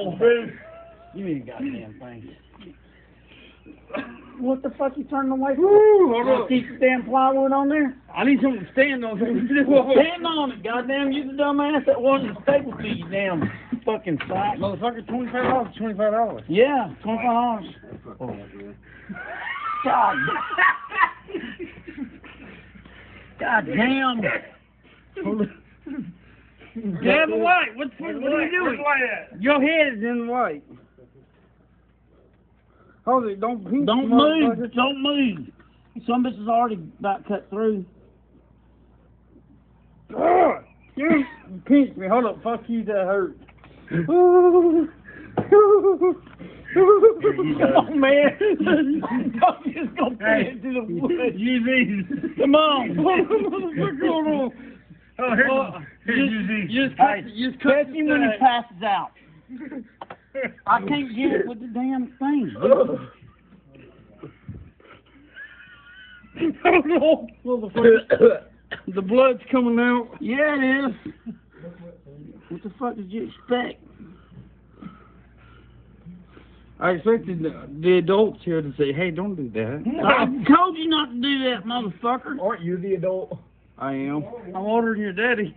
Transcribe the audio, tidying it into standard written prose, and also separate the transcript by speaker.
Speaker 1: Oh, give me the goddamn thing. What the fuck you turning away from?
Speaker 2: Hold on.
Speaker 1: Keep the damn plywood on there?
Speaker 2: I need something to stand on.
Speaker 1: Stand on it, goddamn. You the dumb ass that wanted to staple to you, damn fucking sack.
Speaker 2: Motherfucker, $25. $25.
Speaker 1: Yeah, $25. Oh. God. God damn.
Speaker 2: Damn the light. What are you doing?
Speaker 3: Where's the light at?
Speaker 2: Your head is in the light. Hold it. Don't move.
Speaker 1: Don't move. Don't move. Some bitch is already about cut through.
Speaker 2: You pinched me. Hold up. Fuck you. That hurt. Come on, man. I'm just gonna put it to the wood.
Speaker 3: Use these.
Speaker 1: Come on.
Speaker 2: What's going on?
Speaker 3: Oh, here's these.
Speaker 2: You just
Speaker 1: Catch him when he passes out. I can't get it with the damn thing.
Speaker 2: Oh no, the blood's coming out.
Speaker 1: Yeah, it is. What the fuck did you expect?
Speaker 2: I expected the adults here to say, "Hey, don't do that."
Speaker 1: I told you not to do that, motherfucker.
Speaker 3: Aren't you the adult?
Speaker 2: I am. I'm older than your daddy.